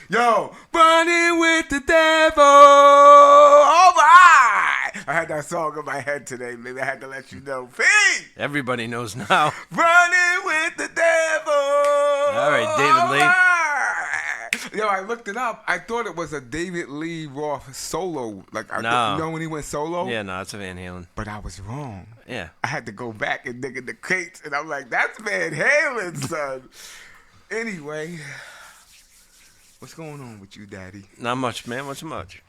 Yo, running with the devil. All right. I had that song in my head today. Maybe I had to let you know. P. Everybody knows now. Running with the devil. All right, David Lee. Right. Yo, I looked it up. I thought it was a David Lee Roth solo. Like, you know when he went solo? Yeah, no, it's a Van Halen. But I was wrong. Yeah. I had to go back and dig in the crates, and I'm like, that's Van Halen, son. Anyway, what's going on with you, Daddy? Not much, man. What's much?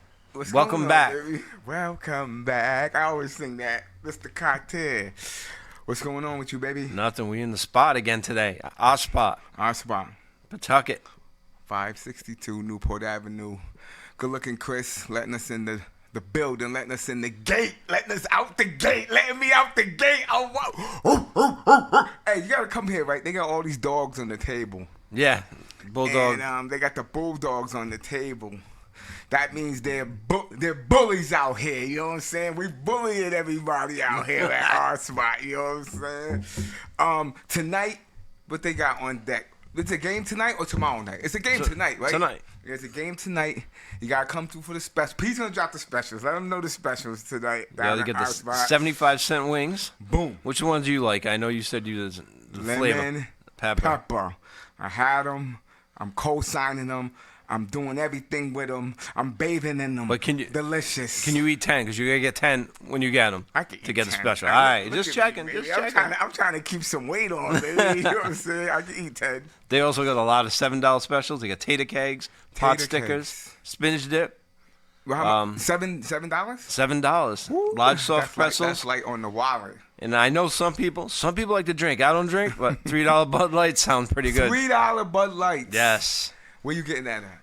Welcome back. Baby? Welcome back. I always sing that. Mr. Carter. What's going on with you, baby? Nothing. We in the spot again today. Our spot. Our spot. Pawtucket. 562 Newport Avenue. Good looking Chris letting us in the building, letting us in the gate, letting us out the gate, letting me out the gate. Oh, hey, you gotta come here, right? They got all these dogs on the table. Yeah. Bulldog. And they got the bulldogs on the table. That means they're bullies out here, you know what I'm saying? We bullying everybody out here at our spot, you know what I'm saying? Tonight, what they got on deck? It's a game tonight or tomorrow night? It's a game tonight, right? Tonight. It's a game tonight. You got to come through for the special. He's going to drop the specials. Let them know the specials tonight. You gotta get the 75-cent wings. Boom. Which ones do you like? I know you said you the flavor. Lemon, Pepper. I had them. I'm co-signing them. I'm doing everything with them. I'm bathing in them. But delicious. Can you eat 10? Because you got to get 10 when you get them I can to eat get the 10. special. All right, just checking. Me, just I'm checking. I'm trying to keep some weight on, baby. You know what I'm saying? I can eat 10. They also got a lot of $7 specials. They got tater kegs, pot Tater stickers, kegs. spinach dip. Well, how much? $7? $7. Woo, Large soft that's pretzels. That's light on the wallet. And I know some people like to drink. I don't drink, but $3 Bud Light sounds pretty good. $3 Bud Lights. Yes. Where you getting that at?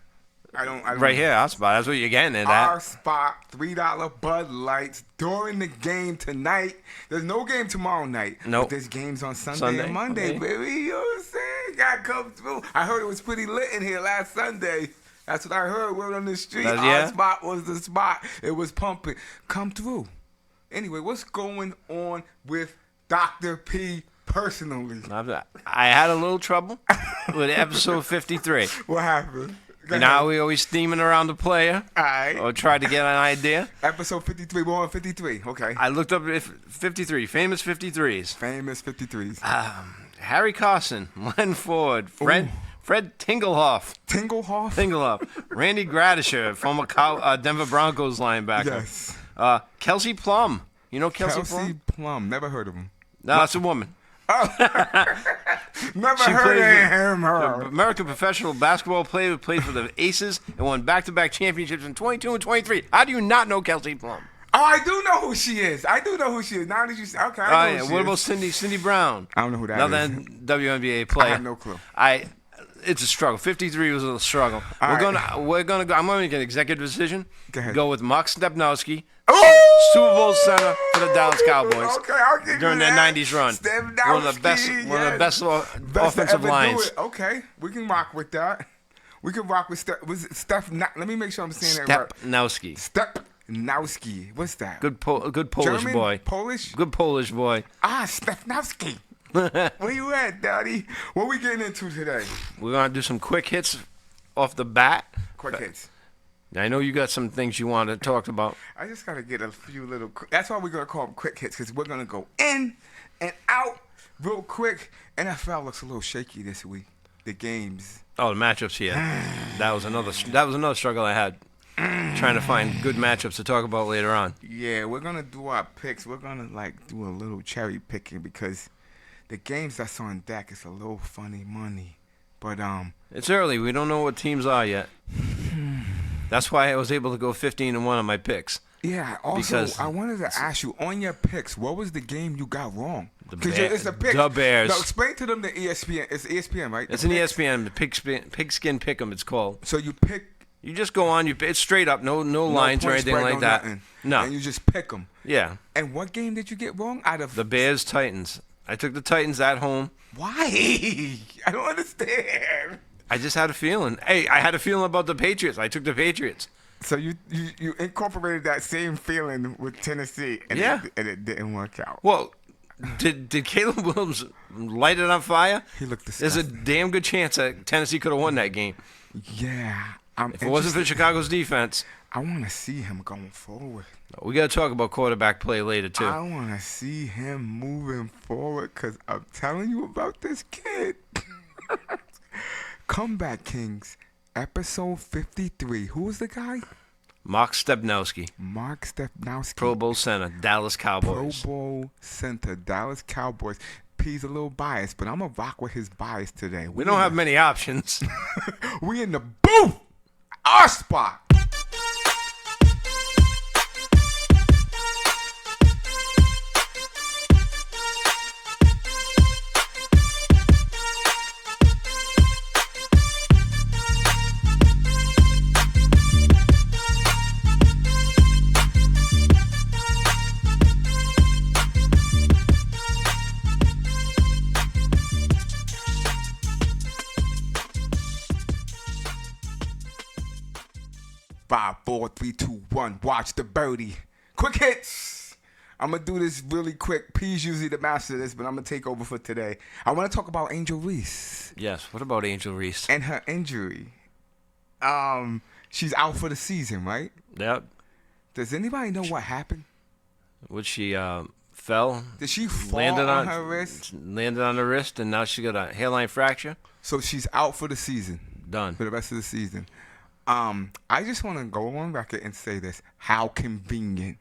I don't Right here, our spot. That's what you're getting it Our at. spot, $3 Bud Lights during the game tonight. There's no game tomorrow night. Nope. But there's games on Sunday and Monday, okay. baby. You know what I'm saying? Gotta come through. I heard it was pretty lit in here last Sunday. That's what I heard. We're on the street. Yeah? Our spot was the spot. It was pumping. Come through. Anyway, what's going on with Dr. P personally? I had a little trouble with episode 53. What happened? You know how we always steaming around the player? All right. Or try to get an idea? Episode 53. We're on 53. Okay. I looked up 53, famous 53s. Famous 53s. Harry Carson, Len Ford, Fred Tingelhoff. Tingelhoff? Randy Gradisher, former Denver Broncos linebacker. Yes. Kelsey Plum. You know Kelsey Plum. Never heard of him. No, it's a woman. Never heard of him. American professional basketball player who played for the Aces and won back-to-back championships in 22 and 23. How do you not know Kelsey Plum? Oh, I do know who she is. Now that you say, okay, I know who she what is. about Cindy Brown? I don't know who that Another is. WNBA player. I have no clue. It's a struggle. 53 was a struggle. We're gonna go. I'm gonna make an executive decision. Go ahead. Go with Mark Stepnowski, Oh! Super Bowl center for the Dallas Cowboys. Okay, I'll give during you their that. 90s run. Stepnowski, One of the best Best offensive to ever lines. do it. Okay, we can rock with that. We can rock with Steph. Was it Steph? Let me make sure I'm saying that right. Stepnowski. Stepnowski. What's that? Good Polish German? boy. Polish? Good Polish boy. Stepnowski. Where you at, Daddy? What we getting into today? We're gonna do some quick hits off the bat. Quick hits. I know you got some things you want to talk about. I just gotta get a few little. That's why we're gonna call them quick hits, because we're gonna go in and out real quick. NFL looks a little shaky this week. The games. Oh, the matchups here. That was another struggle I had. Trying to find good matchups to talk about later on. Yeah, we're gonna do our picks. We're gonna do a little cherry picking because the games that's on deck is a little funny money. But it's early. We don't know what teams are yet. That's why I was able to go 15-1 on my picks. Yeah. Also, I wanted to ask you on your picks, what was the game you got wrong? It's a pick. The Bears. No, explain to them the ESPN. It's ESPN, right? It's an ESPN. The Pigskin Pick'em. It's called. So you pick. You just go on. It's straight up. No lines or anything like that. Nothing. No. And you just pick them. Yeah. And what game did you get wrong? Out of the Bears Titans. I took the Titans at home. Why? I don't understand. I just had a feeling. Hey, I had a feeling about the Patriots. I took the Patriots. So you incorporated that same feeling with Tennessee, and Yeah. and it didn't work out. Well, Did Caleb Williams light it on fire? He looked There's a disgusting. damn good chance that Tennessee could have won that game. Yeah. If it wasn't for Chicago's defense. I want to see him going forward. We got to talk about quarterback play later, too. I want to see him moving forward because I'm telling you about this kid. Comeback Kings, episode 53. Who was the guy? Mark Stepnowski, Mark Stepnowski. Pro Bowl center, Dallas Pro Cowboys. Bowl center, Dallas Cowboys. P's a little biased, but I'm going to rock with his bias today. We don't have many options. We in the booth. Our spot. Five, 4, 3, 2, 1. Watch the birdie. Quick hits. I'm going to do this really quick. P's usually the master of this, but I'm going to take over for today. I want to talk about Angel Reese Yes, what about Angel Reese? and her injury. She's out for the season, right? Yep. Does anybody know what happened? Which she fell, Did she fall landed on her wrist? landed on her wrist, and now she got a hairline fracture. So she's out for the season, Done. for the rest of the season. I just want to go on record and say this. How convenient.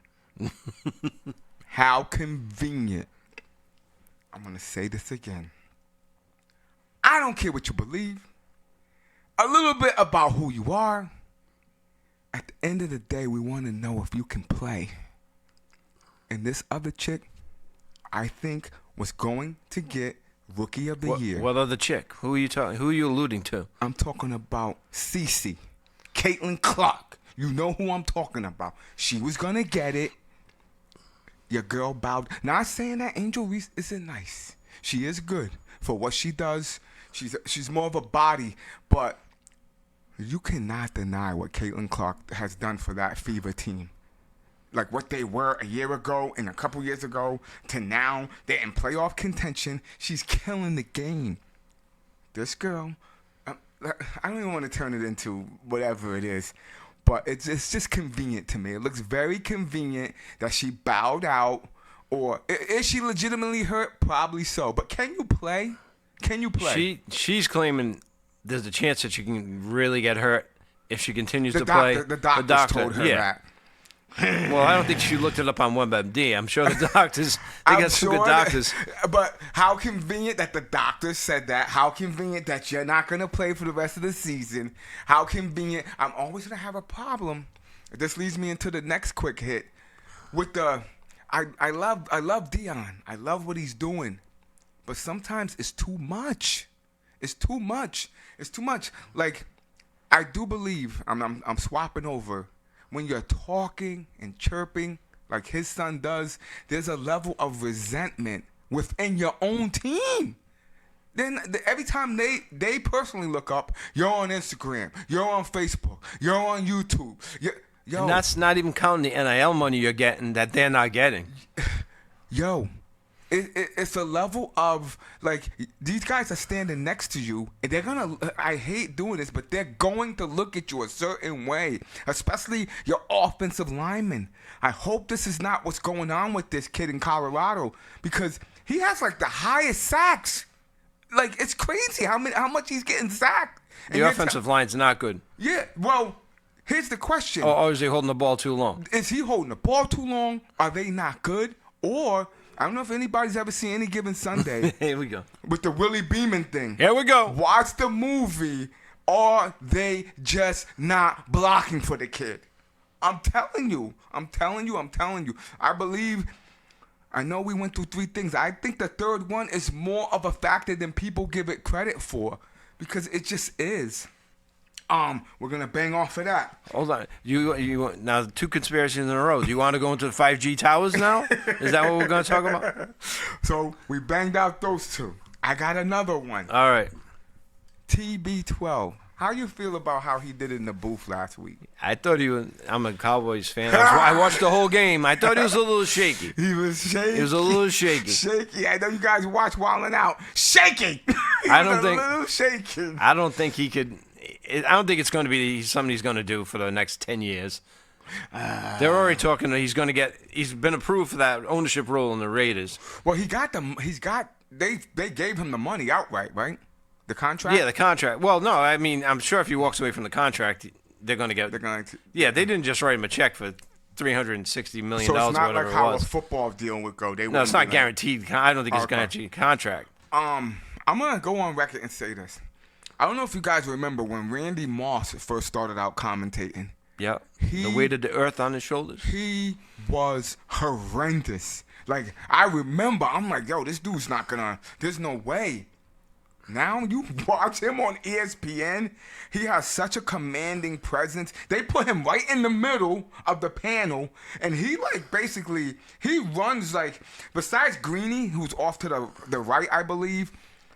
How convenient. I'm going to say this again. I don't care what you believe. A little bit about who you are. At the end of the day, we want to know if you can play. And this other chick, I think, was going to get Rookie of the Year. What other chick? Who are you talking? Who are you alluding to? I'm talking about Cece, Caitlin Clark. You know who I'm talking about. She was going to get it. Your girl bowed. Not saying that Angel Reese isn't nice. She is good for what she does. She's more of a body, but you cannot deny what Caitlin Clark has done for that Fever team. Like what they were a year ago and a couple years ago to now. They're in playoff contention. She's killing the game. This girl, I don't even want to turn it into whatever it is, but it's just convenient to me. It looks very convenient that she bowed out. Or is she legitimately hurt? Probably so. But can you play? Can you play? She's claiming there's a chance that she can really get hurt if she continues to doctor, play. The doctors told her that. Well, I don't think she looked it up on WebMD. I'm sure the doctors, they I'm got some sure good doctors. But how convenient that the doctors said that. How convenient that you're not going to play for the rest of the season. How convenient. I'm always going to have a problem. This leads me into the next quick hit. With the, I love Dion. I love what he's doing. But sometimes it's too much. It's too much. It's too much. Like, I do believe, I'm swapping over. When you're talking and chirping like his son does, there's a level of resentment within your own team. Then every time they personally look up, you're on Instagram, you're on Facebook, you're on YouTube. Yo, And that's not even counting the NIL money you're getting that they're not getting. yo, it's a level of, like, these guys are standing next to you, and they're going to, I hate doing this, but they're going to look at you a certain way, especially your offensive lineman. I hope this is not what's going on with this kid in Colorado, because he has, like, the highest sacks. Like, it's crazy how much he's getting sacked. And The offensive line's not good. yeah, well, here's the question. Or is he holding the ball too long? Is he holding the ball too long? Are they not good? Or, I don't know if anybody's ever seen Any Given Sunday Here we go. with the Willie Beeman thing. Here we go. Watch the movie. Are they just not blocking for the kid? I'm telling you. I know we went through 3 things. I think the third one is more of a factor than people give it credit for, because it just is. We're gonna bang off of that. Hold on. You now 2 conspiracies in a row. Do you want to go into the 5G towers now? Is that what we're going to talk about? So we banged out those 2. I got another one. All right. TB12. How you feel about how he did in the booth last week? I thought he was. I'm a Cowboys fan. I watched the whole game. I thought he was a little shaky. He was shaky. He was a little shaky. Shaky. I know you guys watch Wildin' Out. Shaky. I don't think. A little shaky. I don't think he could. I don't think it's going to be something he's going to do for the next 10 years. They're already talking. He's going to get. He's been approved for that ownership role in the Raiders. Well, he got them. He's got. They gave him the money outright, right? The contract. Yeah, the contract. Well, no, I mean, I'm sure if he walks away from the contract, they're going to get. They're going to. Yeah, they didn't just write him a check for $360 million. So it's not or like whatever how it a was. football deal would go. No, it's not guaranteed. I don't think it's Okay. guaranteed contract. I'm gonna go on record and say this. I don't know if you guys remember when Randy Moss first started out commentating. Yep. The weight of the earth on his shoulders. He was horrendous. Like, I remember, I'm like, yo, this dude's not gonna. There's no way. Now you watch him on ESPN. He has such a commanding presence. They put him right in the middle of the panel, and he basically he runs like. Besides Greeny, who's off to the right, I believe,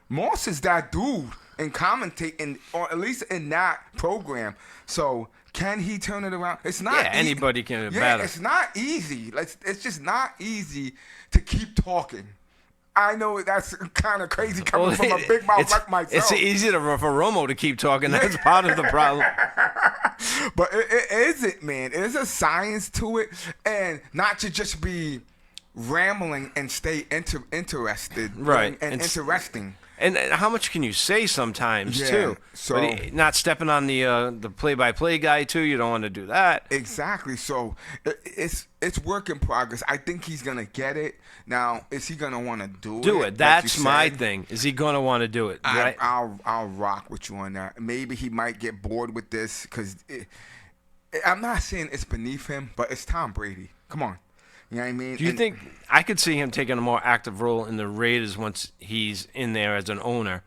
Moss is that dude and commentating, or at least in that program. So can he turn it around? It's not. Yeah, anybody can Yeah, battle. it's not easy. It's just not easy to keep talking. I know that's kind of crazy coming from a big mouth like myself. It's easy for Romo to keep talking. That's part of the problem. But it isn't, man. There's a science to it, and not to just be rambling and stay interested, Right. And interesting. And how much can you say sometimes, Yeah, too? so- But not stepping on the play-by-play guy, too. You don't want to do that. Exactly. So it's work in progress. I think he's gonna get it. Now, is he gonna want to do Do it? it. That's like you my said? thing. Is he going to want to do it? Right? I'll rock with you on that. Maybe he might get bored with this because I'm not saying it's beneath him, but it's Tom Brady. Come on, you know what I mean? Do you think I could see him taking a more active role in the Raiders once he's in there as an owner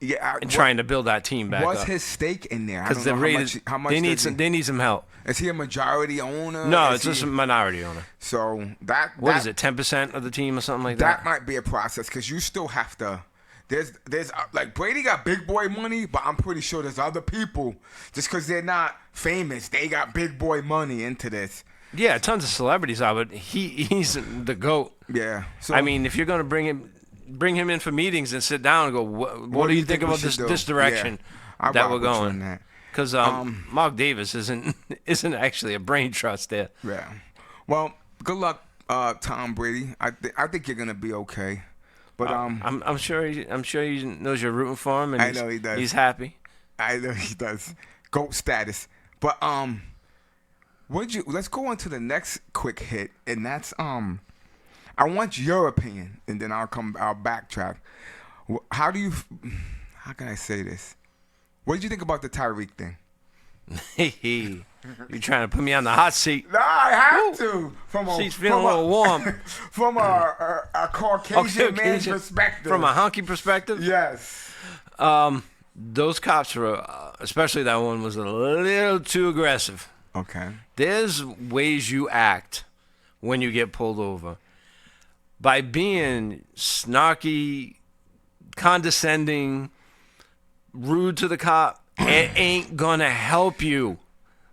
Yeah, and trying to build that team back what's up? his stake in there? I Because don't the know Raiders, how much they need does some. he- They need some help. Is he a majority owner? No, Is it's just he- a minority owner. So that What is it? 10% of the team or something like that? That might be a process because you still have to. There's like Brady got big boy money, but I'm pretty sure there's other people just because they're not famous, they got big boy money into this. Yeah, tons of celebrities are, but he's the GOAT. Yeah. So I mean, if you're going to bring him in for meetings and sit down and go, what do you think we about should this do? this direction I that rock we're with you on going? that. Because Mark Davis isn't actually a brain trust there. Yeah. Well, good luck, Tom Brady. I think you're gonna be okay. But I'm sure he knows you're rooting for him, and I know he does. He's happy. I know he does. GOAT status. But let's go on to the next quick hit, and that's I want your opinion, and then I'll backtrack. How can I say this? What did you think about the Tyreek thing? You're trying to put me on the hot seat. No, I have to. Seat's feeling a little warm. From a Caucasian man's perspective. From a honky perspective? Yes. Those cops were, especially that one, was a little too aggressive. Okay. There's ways you act when you get pulled over. By being snarky, condescending, rude to the cop, it ain't gonna help you.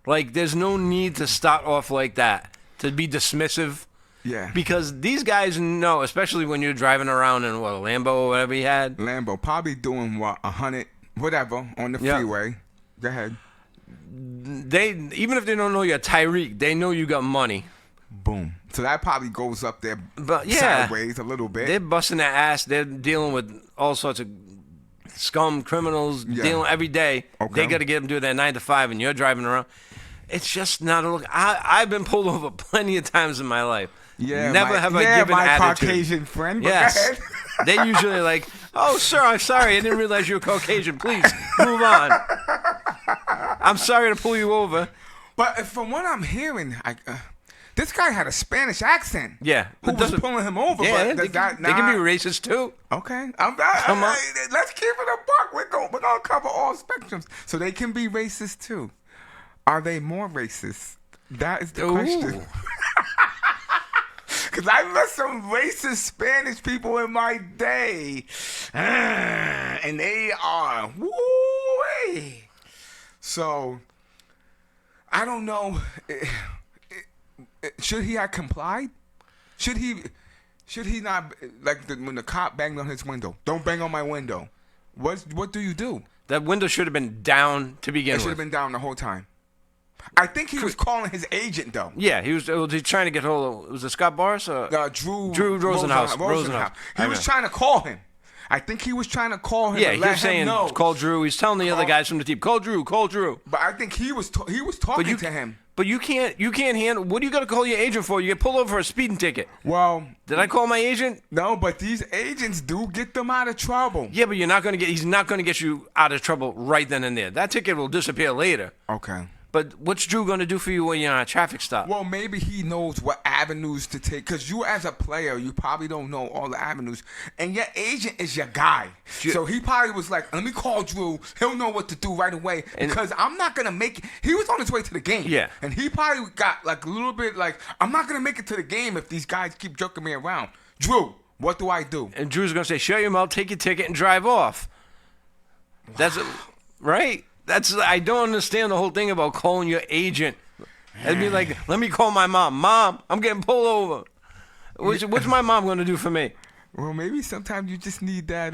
Like, there's no need to start off like that, to be dismissive. Yeah. Because these guys know, especially when you're driving around in, a Lambo or whatever he had. Lambo, probably doing 100, whatever, on the freeway. Go ahead. Even if they don't know you're Tyreek, they know you got money. Boom. So that probably goes up there But yeah, sideways a little bit. they're busting their ass. They're dealing with all sorts of scum criminals, dealing every day. Okay. They got to get them to their 9 to 5, and you're driving around. It's just not a look. I've been pulled over plenty of times in my life. Yeah, Never have I given my attitude. Caucasian friend. But Yes. go ahead. They usually like, oh, sir, I'm sorry. I didn't realize you were Caucasian. Please, move on. I'm sorry to pull you over. But from what I'm hearing, this guy had a Spanish accent. Yeah. Who was pulling him over? Yeah, but they can be racist, too. Okay. Come on. Let's keep it a buck. We're going to cover all spectrums. So they can be racist, too. Are they more racist? That is the question. Because I met some racist Spanish people in my day. And they are, woo-wee. So I don't know. Should he have complied? Should he not, like when the cop banged on his window? Don't bang on my window. What do you do? That window should have been down to begin It should with. have been down the whole time. I think he was calling his agent though. Yeah, he was trying to get hold of. Was it Scott Barnes? Drew Rosenhaus. He was trying to call him. I think he was trying to call him. Yeah, and he let was saying, him know. call Drew. He's telling the other guys from the team, call Drew. But I think he was talking to him. But you can't handle. What do you got to call your agent for? You get pulled over for a speeding ticket. Well, Did I call my agent? no, but these agents do get them out of trouble. Yeah, but he's not going to get you out of trouble right then and there. That ticket will disappear later. Okay. But what's Drew going to do for you when you're on a traffic stop? Well, maybe he knows what avenues to take. Because you, as a player, you probably don't know all the avenues. And your agent is your guy. So he probably was like, let me call Drew. He'll know what to do right away. Because I'm not going to make it. He was on his way to the game. Yeah. And he probably got like a little bit like, I'm not going to make it to the game if these guys keep jerking me around. Drew, what do I do? And Drew's going to say, shut your mouth, take your ticket, and drive off. That's right. I don't understand the whole thing about calling your agent. It'd be like, let me call my mom. Mom, I'm getting pulled over. What's my mom going to do for me? Well, maybe sometimes you just need that,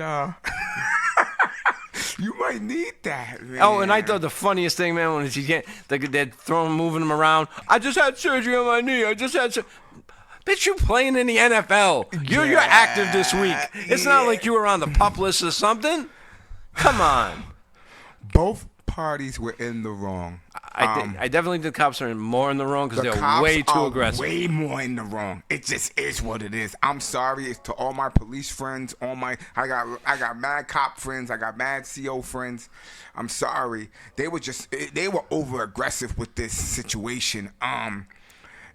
you might need that, man. Oh, and I thought the funniest thing, man, when they're moving him around. I just had surgery on my knee. Bitch, you playing in the NFL. You're active this week. It's not like you were on the pup list or something. Come on. Both parties were in the wrong. I definitely think the cops are more in the wrong because they're cops way too are aggressive. Way more in the wrong. It just is what it is. I'm sorry. It's to all my police friends. I got mad cop friends. I got mad CO friends. I'm sorry. They were over aggressive with this situation.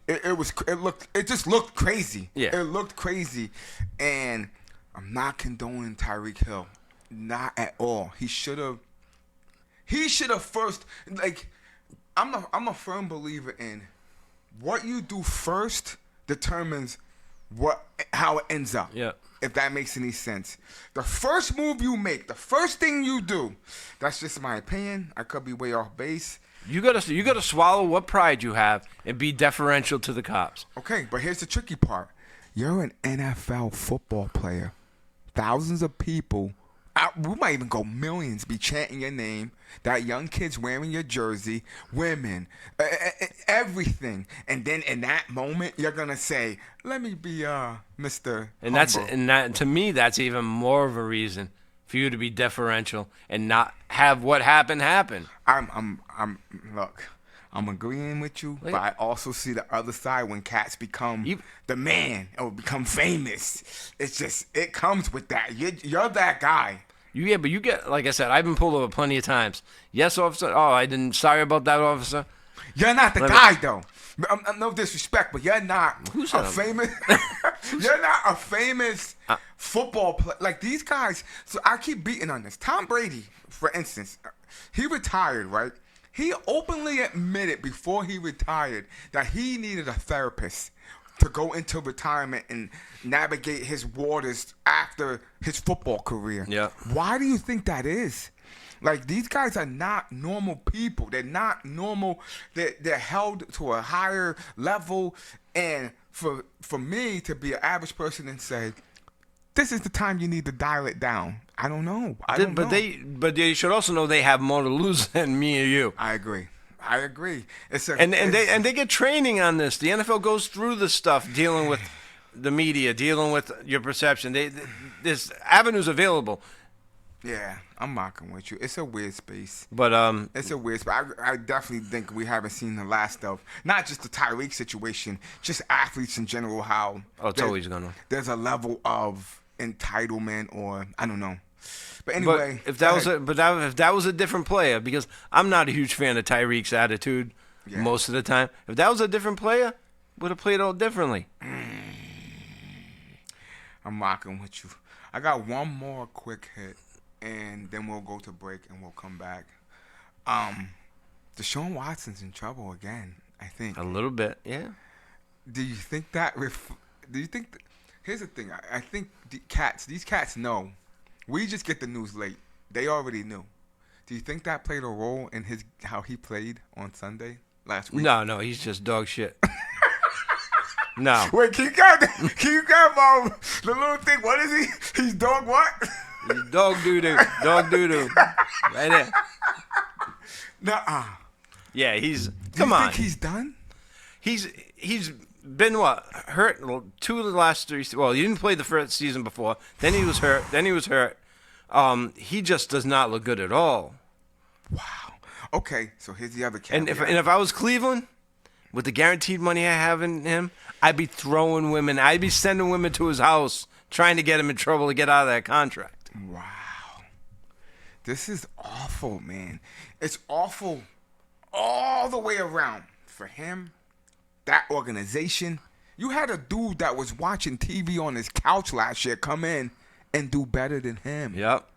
It just looked crazy. Yeah. It looked crazy, and I'm not condoning Tyreek Hill. Not at all. He should have first, like, I'm a firm believer in what you do first determines how it ends up. Yeah. If that makes any sense. The first move you make, the first thing you do, that's just my opinion. I could be way off base. You gotta swallow what pride you have and be deferential to the cops. Okay, but here's the tricky part. You're an NFL football player. Thousands of people, we might even go millions, be chanting your name. That young kid's wearing your jersey, women, everything. And then in that moment, you're gonna say, "Let me be Mr. And Humble." that to me, that's even more of a reason for you to be deferential and not have what happened happen. Look, I'm agreeing with you, but I also see the other side when cats become the man or become famous. It comes with that. You're that guy. But you get, like I said, I've been pulled over plenty of times. Yes, officer. Oh, I didn't. Sorry about that, officer. You're not the guy, though. No disrespect, but you're not Who's a famous. You're not a famous football player like these guys. So I keep beating on this. Tom Brady, for instance, he retired, right? He openly admitted before he retired that he needed a therapist to go into retirement and navigate his waters after his football career. Yeah. Why do you think that is? Like, these guys are not normal people. They're not normal. They're held to a higher level. And for me to be an average person and say, this is the time you need to dial it down. I don't know. But they should also know they have more to lose than me or you. I agree. And they get training on this. The NFL goes through this stuff, dealing with the media, dealing with your perception. There's avenues available. Yeah, I'm mocking with you. It's a weird space. But it's a weird space. I definitely think we haven't seen the last of not just the Tyreek situation, just athletes in general. How it's always gonna. There's a level of entitlement, or I don't know. But anyway, if that was a different player, because I'm not a huge fan of Tyreek's attitude most of the time. If that was a different player, would have played out differently. I'm mocking with you. I got one more quick hit, and then we'll go to break and we'll come back. Deshaun Watson's in trouble again, I think. A little bit, yeah. Do you think that? Here's the thing. I think these cats know. We just get the news late. They already knew. Do you think that played a role in his how he played on Sunday last week? No, he's just dog shit. No. Wait, can you grab the little thing? What is he? He's dog what? He's dog doo-doo. Dog doo-doo. Right there. Nuh-uh. Yeah, he's... Do Come you on. think he's done? He's been, what, hurt 2 of the last 3... Well, he didn't play the first season before. Then he was hurt. He just does not look good at all. Wow. Okay, so here's the other And caveat. if I was Cleveland, with the guaranteed money I have in him, I'd be throwing women. I'd be sending women to his house, trying to get him in trouble to get out of that contract. Wow. This is awful, man. It's awful all the way around. For him, that organization. You had a dude that was watching TV on his couch last year come in and do better than him. Yep.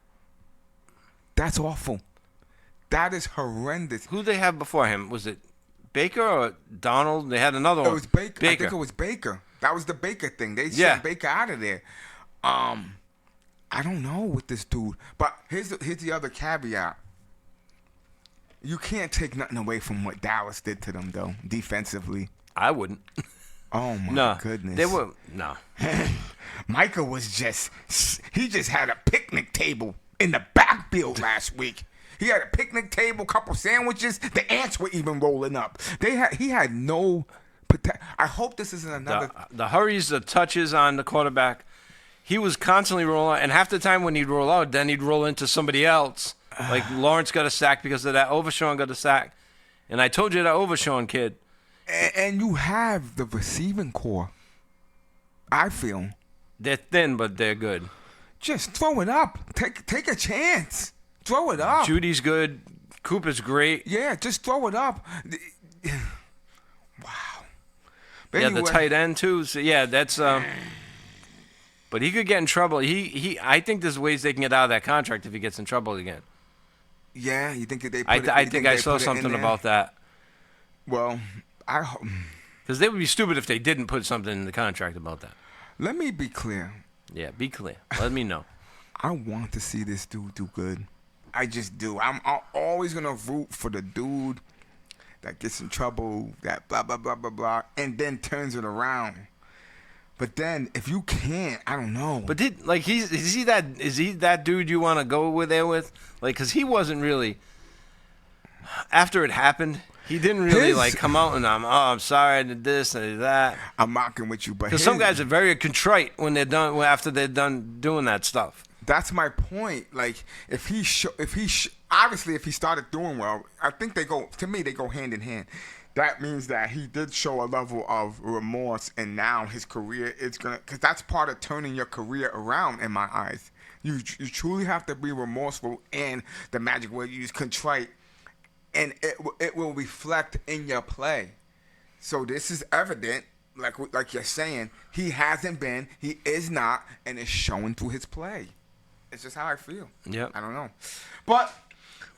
That's awful. That is horrendous. Who they have before him? Was it Baker or Donald? They had another one. It was Baker. I think it was Baker. That was the Baker thing. They sent Baker out of there. I don't know with this dude. But here's the other caveat. You can't take nothing away from what Dallas did to them, though, defensively. I wouldn't. Oh, my goodness. They were, no. Micah was he just had a picnic table in the backfield last week. He had a picnic table, couple sandwiches. The ants were even rolling up. He had no I hope this isn't another. The hurries, the touches on the quarterback. He was constantly rolling, and half the time when he'd roll out, then he'd roll into somebody else. Like Lawrence got a sack because of that. Overshawn got a sack. And I told you that Overshawn kid. And you have the receiving core. I feel. They're thin, but they're good. Just throw it up. Take a chance. Throw it up. Judy's good. Cooper's great. Yeah, just throw it up. Wow. But yeah, anyway. the tight end too. So yeah, that's. But he could get in trouble. I think there's ways they can get out of that contract if he gets in trouble again. Yeah, you think that they? I think I saw something about that. Well, I hope. Because they would be stupid if they didn't put something in the contract about that. Let me be clear. Yeah, be clear. Let me know. I want to see this dude do good. I just do. I'm always gonna root for the dude that gets in trouble, that blah blah blah blah blah, and then turns it around. But then if you can't, I don't know. But is he that dude you want to go there with? Like, because he wasn't really. After it happened, he didn't really come out and I'm sorry I did this and I did that. I'm mocking with you, but because some guys are very contrite when they're done after they're done doing that stuff. That's my point. Like if he obviously if he started doing well, I think they go hand in hand. That means that he did show a level of remorse, and now his career is gonna, because that's part of turning your career around in my eyes. You truly have to be remorseful, and the magic word you use, contrite, and it will reflect in your play. So this is evident, like you're saying, he hasn't been, he is not, and it's showing through his play. It's just how I feel. Yep. I don't know, but.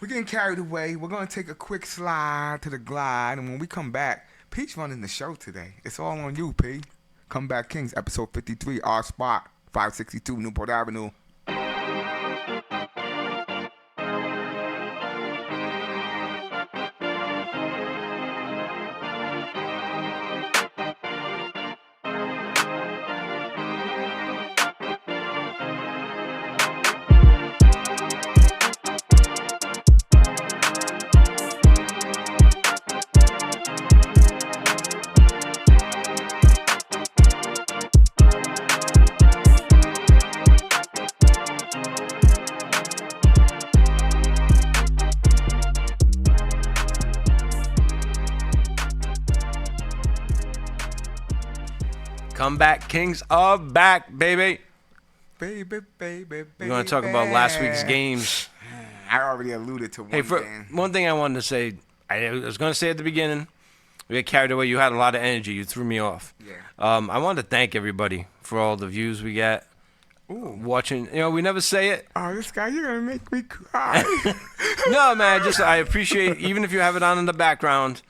We're getting carried away. We're going to take a quick slide to the glide. And when we come back, Pete's running the show today. It's all on you, P. Comeback Kings, episode 53, our spot, 562 Newport Avenue. Comeback Kings are back, baby. Baby. We're going to talk about last week's games. I already alluded to one thing. One thing I wanted to say, I was going to say at the beginning, we got carried away. You had a lot of energy. You threw me off. Yeah. I wanted to thank everybody for all the views we get. Ooh. Watching, we never say it. Oh, this guy, you're going to make me cry. No, man, I appreciate, even if you have it on in the background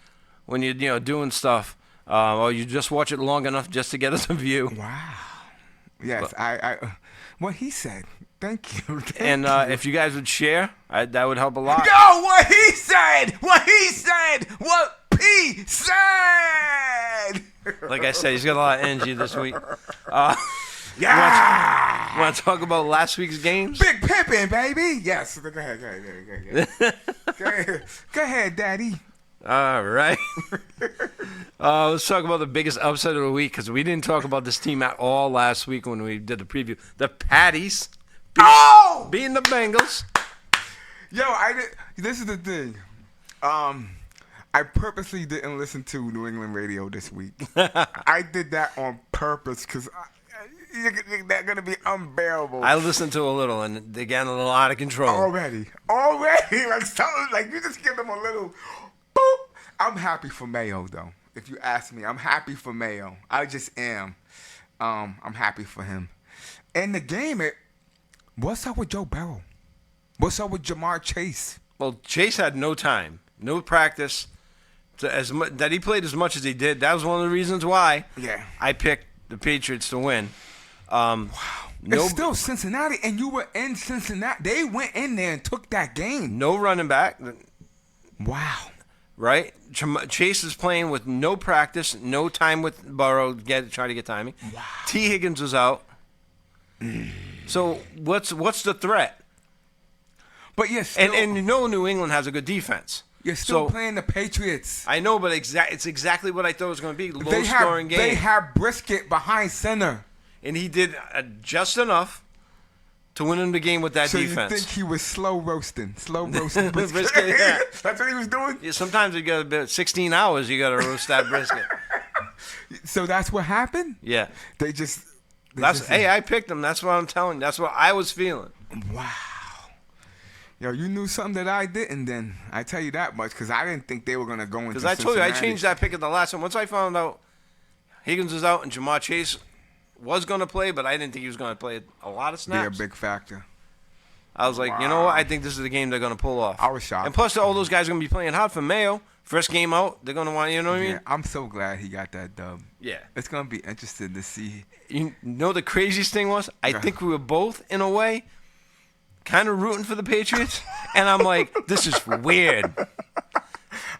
when you're doing stuff. Or you just watch it long enough just to get us a view. Wow. Yes, What he said. Thank you. And if you guys would share, that would help a lot. Yo, what he said. What he said. What P said. Like I said, he's got a lot of energy this week. Yeah. Want to talk about last week's games? Big Pippin, baby. Yes. Go ahead. Go ahead. Go ahead, Daddy. All right. Let's talk about the biggest upset of the week because we didn't talk about this team at all last week when we did the preview. The Patties beating the Bengals. Yo, this is the thing. I purposely didn't listen to New England radio this week. I did that on purpose because they're gonna be unbearable. I listened to a little, and they got a little out of control. Already, like something, like you just give them a little boop. I'm happy for Mayo though. If you ask me, I'm happy for Mayo. I just am. I'm happy for him. In the game, what's up with Joe Burrow? What's up with Jamar Chase? Well, Chase had no time, no practice. That he played as much as he did. That was one of the reasons why I picked the Patriots to win. Wow. It's still Cincinnati, and you were in Cincinnati. They went in there and took that game. No running back. Wow. Right? Chase is playing with no practice, no time with Burrow, trying to get timing. Wow. T. Higgins was out. So what's the threat? But yes, and you know New England has a good defense. You're still playing the Patriots. I know, but it's exactly what I thought it was going to be. Low-scoring game. They have Brisket behind center. And he did just enough to win him the game with that defense. So you think he was slow roasting Brisket? Yeah. That's what he was doing? Yeah, sometimes you got about 16 hours, you got to roast that brisket. So that's what happened? Yeah. I picked them. That's what I'm telling you. That's what I was feeling. Wow. Yo, you knew something that I didn't then. I tell you that much because I didn't think they were going to go into Cincinnati. Because I told you, I changed that pick at the last one. Once I found out Higgins was out and Jamar Chase was going to play, but I didn't think he was going to play a lot of snaps. Be a big factor. I was like, You know what? I think this is the game they're going to pull off. I was shocked. And plus, all those guys are going to be playing hard for Mayo. First game out, they're going to want, you know what I mean? I'm so glad he got that dub. Yeah. It's going to be interesting to see. You know the craziest thing was? I think we were both, in a way, kind of rooting for the Patriots. And I'm like, this is weird.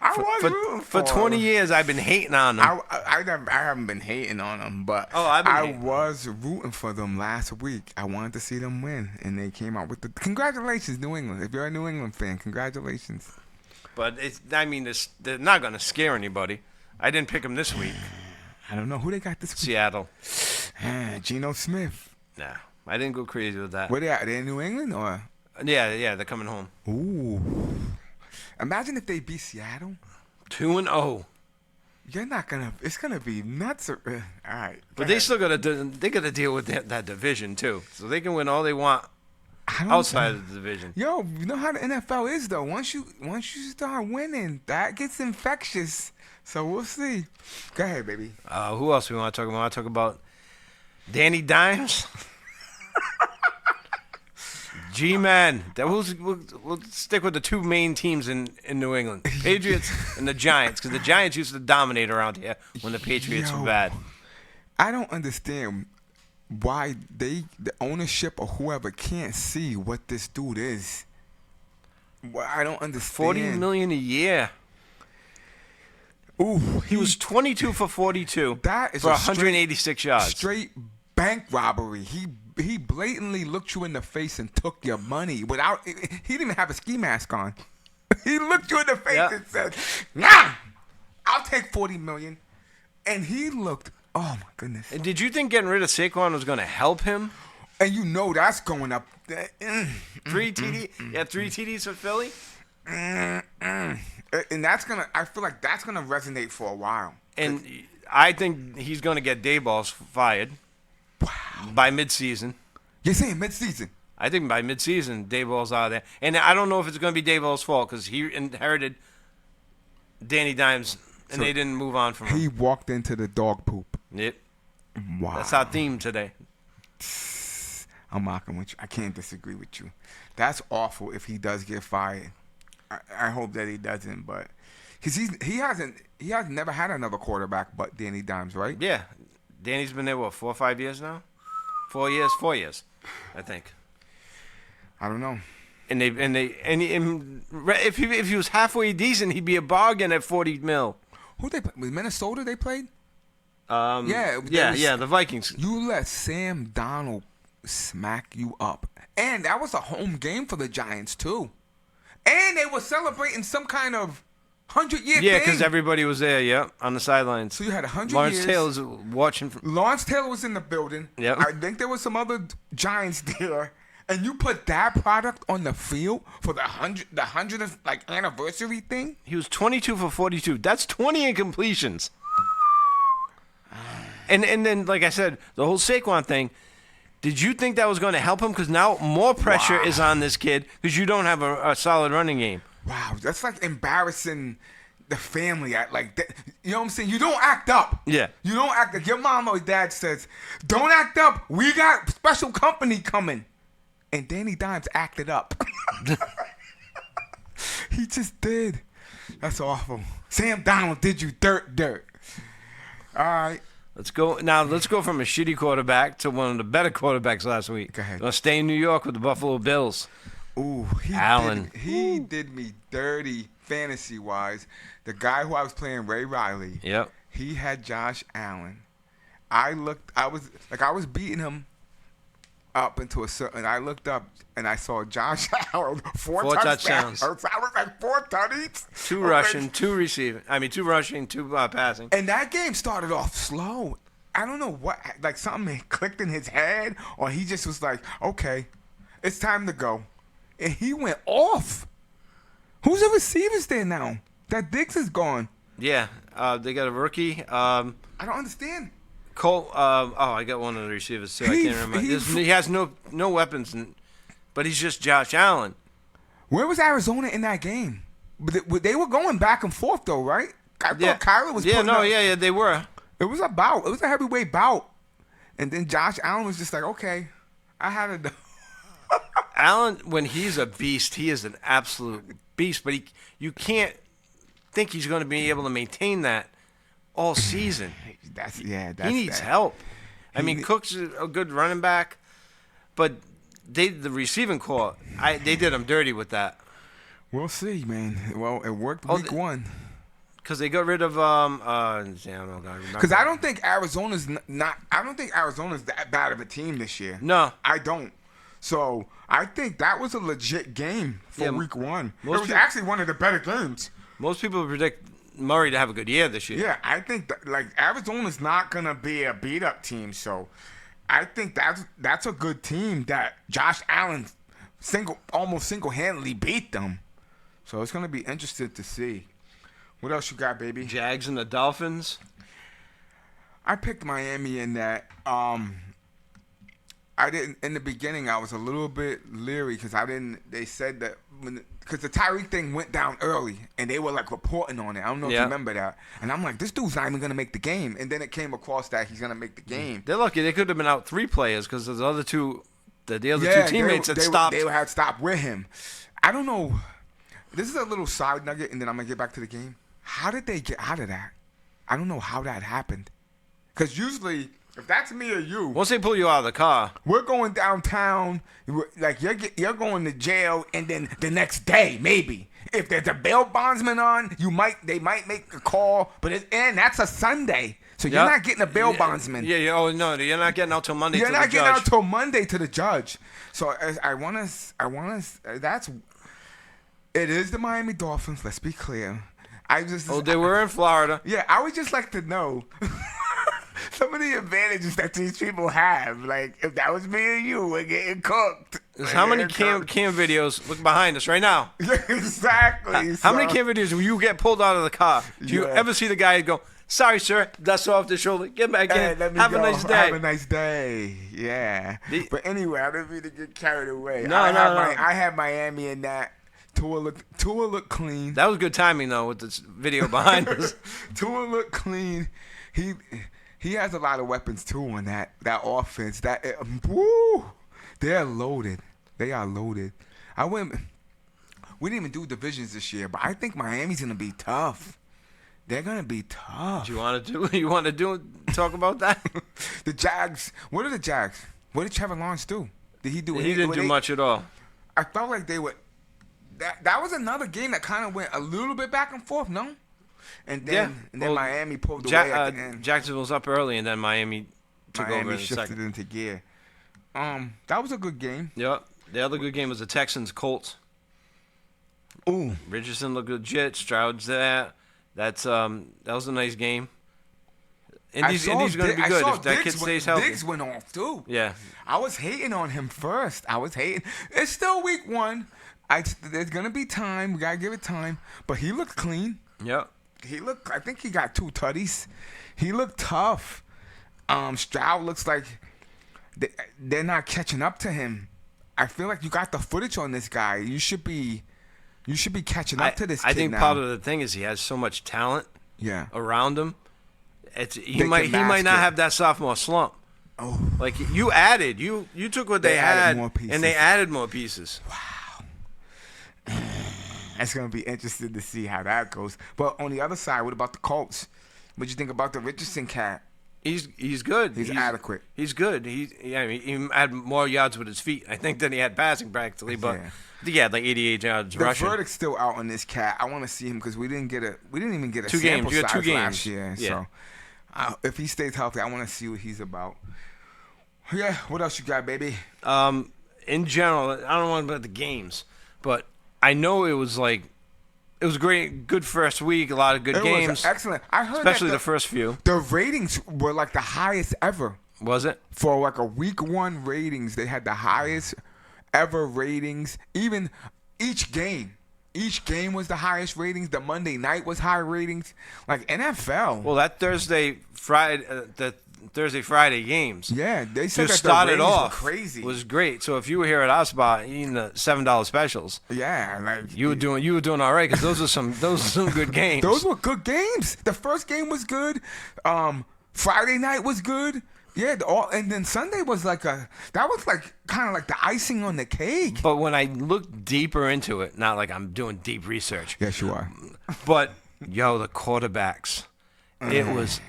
I was rooting for 20 years, I've been hating on them. I haven't been hating on them, but I was rooting for them last week. I wanted to see them win, and they came out with the congratulations, New England. If you're a New England fan, congratulations. But they're not going to scare anybody. I didn't pick them this week. I don't know who they got this week. Seattle. Geno Smith. Nah, I didn't go crazy with that. Where they at? Are they in New England or? Yeah, they're coming home. Ooh. Imagine if they beat Seattle. 2-0. You're not gonna. It's gonna be nuts. All right. But they still got to deal with that division too, so they can win all they want outside of the division. Yo, you know how the NFL is though. Once you start winning, that gets infectious. So we'll see. Go ahead, baby. Who else we want to talk about? I want to talk about Danny Dimes. G-Man. We'll stick with the two main teams in New England. Patriots and the Giants, because the Giants used to dominate around here when the Patriots were bad. I don't understand why the ownership or whoever can't see what this dude is. Well, I don't understand. $40 million a year. Ooh, he was 22 for 42. That is for 186 yards. Straight bank robbery. He blatantly looked you in the face and took your money without. He didn't even have a ski mask on. He looked you in the face and said, "Nah, I'll take $40 million." And he looked. Oh my goodness. And did you think getting rid of Saquon was going to help him? And you know that's going up. 3 TDs. Yeah, 3 TDs for Philly. And that's gonna. I feel like that's gonna resonate for a while. And I think he's going to get Daboll's fired. Wow. By midseason. You're saying midseason? I think by midseason, Daboll's out of there. And I don't know if it's going to be Daboll's fault because he inherited Danny Dimes and they didn't move on from him. He walked into the dog poop. Yep. Wow. That's our theme today. I'm mocking with you. I can't disagree with you. That's awful if he does get fired. I hope that he doesn't, but because he has never had another quarterback but Danny Dimes, right? Yeah. Danny's been there, 4 or 5 years now? 4 years, 4 years, I think. I don't know. And if he was halfway decent, he'd be a bargain at $40 million. Who they play? With Minnesota they played? Yeah, the Vikings. You let Sam Donald smack you up. And that was a home game for the Giants, too. And they were celebrating some kind of 100-year thing. Yeah, because everybody was there, on the sidelines. So you had 100 Lawrence years. Taylor's watching. Lawrence Taylor was in the building. Yep. I think there was some other Giants there. And you put that product on the field for the 100th anniversary thing? He was 22 for 42. That's 20 incompletions. And then, like I said, the whole Saquon thing, did you think that was going to help him? Because now more pressure is on this kid because you don't have a solid running game. Wow, that's like embarrassing the family. You know what I'm saying? You don't act up. Yeah. You don't act up. Your mom or dad says, don't act up. We got special company coming. And Danny Dimes acted up. He just did. That's awful. Sam Donald did you dirt. All right. Let's go from a shitty quarterback to one of the better quarterbacks last week. Go ahead. Let's stay in New York with the Buffalo Bills. Ooh, Allen. He did me dirty fantasy-wise. The guy who I was playing, Ray Riley. Yep. He had Josh Allen. I was beating him up into a certain. I looked up and I saw Josh Allen four touchdowns. I was like 4 tutties. 2 rushing, 2 receiving. 2 rushing, 2 passing. And that game started off slow. I don't know what, something clicked in his head, or he just was like, okay, it's time to go. And he went off. Who's the receivers there now? That Diggs is gone. Yeah, they got a rookie. I don't understand. Cole. I got one of the receivers too. I can't remember. He has no weapons, but he's just Josh Allen. Where was Arizona in that game? But they were going back and forth though, right? I thought Kyler was. Yeah, they were. It was a heavyweight bout, and then Josh Allen was just like, okay, I had it. Allen, when he's a beast, he is an absolute beast. But you can't think he's going to be able to maintain that all season. He needs help. Cook's a good running back, but the receiving core, they did him dirty with that. We'll see, man. Well, it worked week 1. Because they got rid of Because I don't think Arizona's that bad of a team this year. No, I don't. So I think that was a legit game for week 1. It was actually one of the better games. Most people predict Murray to have a good year this year. Yeah, I think that, Arizona's not gonna be a beat up team, so I think that's a good team that Josh Allen almost single handedly beat them. So it's gonna be interesting to see. What else you got, baby? Jags and the Dolphins. I picked Miami in that. I didn't in the beginning. I was a little bit leery because they said that because the Tyreek thing went down early and they were reporting on it. I don't know if you remember that. And I'm like, this dude's not even gonna make the game. And then it came across that he's gonna make the game. They're lucky. They could have been out 3 players because the other two teammates had stopped. They had stopped with him. I don't know. This is a little side nugget, and then I'm gonna get back to the game. How did they get out of that? I don't know how that happened. Because usually, if that's me or you, once they pull you out of the car, we're going downtown. You're going to jail, and then the next day, maybe if there's a bail bondsman on, they might make a call. But that's a Sunday, so you're not getting a bail bondsman. Yeah. Oh no, you're not getting out till Monday. You're not getting out till Monday to the judge. So I want to. It is the Miami Dolphins. Let's be clear. They were in Florida. Yeah, I would just like to know some of the advantages that these people have. If that was me or you, we're getting cooked. How many cam videos? Look behind us right now. Exactly. How many cam videos will you get pulled out of the car? Do you ever see the guy go, "Sorry, sir, dust off the shoulder. Get back in. Have a nice day." Have a nice day. Yeah. But anyway, I didn't mean to get carried away. No. I had Miami in that. Tua looked clean. That was good timing though with this video behind us. Tua looked clean. He has a lot of weapons too on that offense. They're loaded. They are loaded. We didn't even do divisions this year, but I think Miami's gonna be tough. They're gonna be tough. Do you want to talk about that? The Jags. What are the Jags? What did Trevor Lawrence do? Did he do? He didn't do much at all. I felt like they would. That was another game that kind of went a little bit back and forth, no? And then Miami pulled away at the end. Jacksonville's up early, and then Miami took over in the shifted second. into gear. That was a good game. Yep. The other good game was the Texans-Colts. Ooh. Richardson looked legit. Stroud's there. That was a nice game. Indy's going to be good if that kid stays healthy. Diggs went off, too. Yeah. I was hating on him first. It's still week 1. There's going to be time. We got to give it time. But he looked clean. Yep. I think he got 2 tutties. He looked tough. Stroud looks like they're not catching up to him. I feel like you got the footage on this guy. You should be catching up to this kid now. I think part of the thing is he has so much talent around him. He might not have that sophomore slump. Oh. Like you took what they had and they added more pieces. Wow. It's going to be interesting to see how that goes. But on the other side, what about the Colts? What do you think about the Richardson cat? He's good. He's adequate. He had more yards with his feet, I think, than he had passing practically. But I think he had like 88 yards rushing. The verdict's still out on this cat. I want to see him because we didn't even get a 2 sample games. You got 2 size games last year. Yeah. So if he stays healthy, I want to see what he's about. Yeah. What else you got, baby? In general, I don't want to about the games, but I know it was great, good first week, a lot of good games. Was excellent. I heard especially the first few. The ratings were like the highest ever. Was it? For like a week 1 ratings, they had the highest ever ratings. Even each game was the highest ratings. The Monday night was high ratings. Like NFL. Well, that Thursday-Friday games. Yeah, they said just that started the ratings off were crazy. Was great. So if you were here at our spot eating the $7 specials, like you were doing all right because those were some good games. Those were good games. The first game was good. Friday night was good. Yeah, and then Sunday was kind of like the icing on the cake. But when I look deeper into it, not like I'm doing deep research. Yes, you are. But the quarterbacks, it was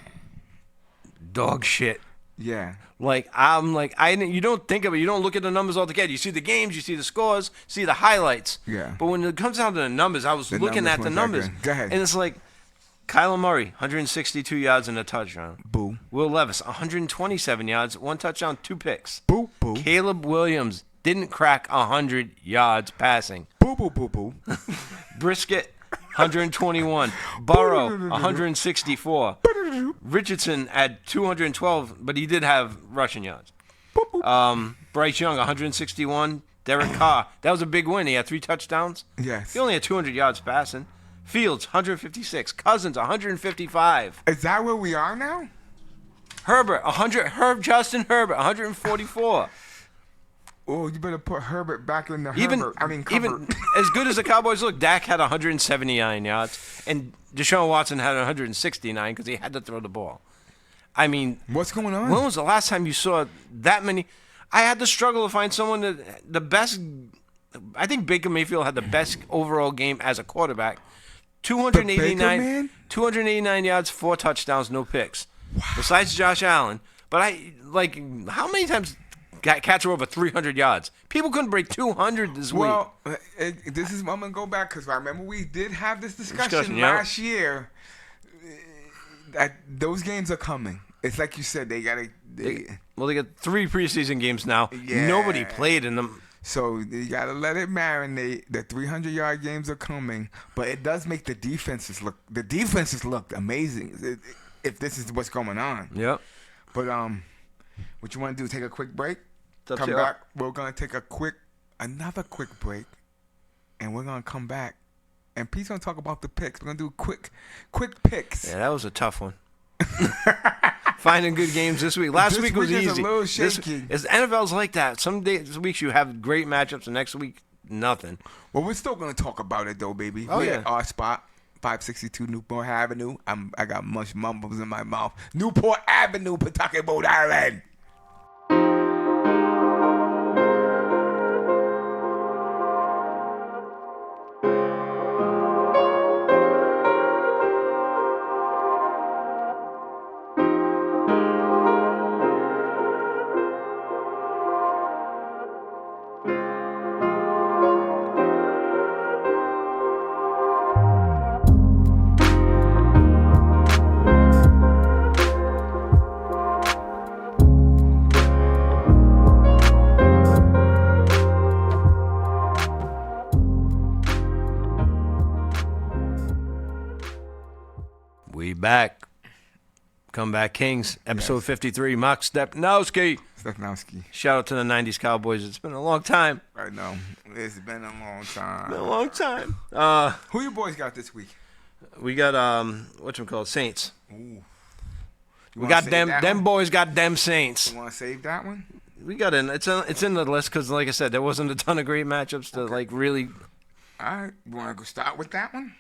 dog shit. Yeah. You don't think of it. You don't look at the numbers altogether. You see the games, you see the scores, see the highlights. Yeah. But when it comes down to the numbers, I was looking at the numbers. Go ahead. And it's like Kyler Murray, 162 yards and a touchdown. Boo. Will Levis, 127 yards, 1 touchdown, 2 picks. Boo, boo. Caleb Williams didn't crack 100 yards passing. Boo, boo, boo, boo. Brisket, 121. Burrow, 164. Richardson had 212, but he did have rushing yards. Bryce Young, 161. Derek Carr, that was a big win. He had 3 touchdowns. Yes. He only had 200 yards passing. Fields, 156. Cousins, 155. Is that where we are now? Herbert, 100. Justin Herbert, 144. Oh, you better put Herbert back in the Even cover. as good as the Cowboys look, Dak had 179 yards, and Deshaun Watson had 169 because he had to throw the ball. I mean, what's going on? When was the last time you saw that many? I had to struggle to find someone the best. I think Baker Mayfield had the best overall game as a quarterback. 289 yards, 4 touchdowns, no picks. Wow. Besides Josh Allen. But how many times cats were over 300 yards? People couldn't break 200 this week. Well, I'm going to go back because I remember we did have this discussion last year. That those games are coming. It's like you said, they got to... They got 3 preseason games now. Yeah. Nobody played in them. So you got to let it marinate. The 300-yard games are coming, but it does make the defenses look amazing if this is what's going on. Yep. But what you want to do? Take a quick break. Come back. We're gonna take another quick break, and we're gonna come back. And Pete's gonna talk about the picks. We're gonna do quick picks. Yeah, that was a tough one. Finding good games this week. Last week was easy. A little shaky. NFL's like that. Some weeks you have great matchups, and next week nothing. Well, we're still gonna talk about it though, baby. Oh, we're yeah. at our spot, 562 Newport Avenue. I got much mumbles in my mouth. Newport Avenue, Pawtucket, Rhode Island. back. Comeback Kings, episode 53. Mark Stepnowski. Stepnowski. Shout out to the 90s Cowboys. It's been a long time. I know. It's been a long time. Been a long time. Who you boys got this week? We got, whatchamacallit, Saints. Ooh. We got them boys got them Saints. You want to save that one? We got in. It's in the list because, like I said, there wasn't a ton of great matchups to, like, really. All right. You want to go start with that one?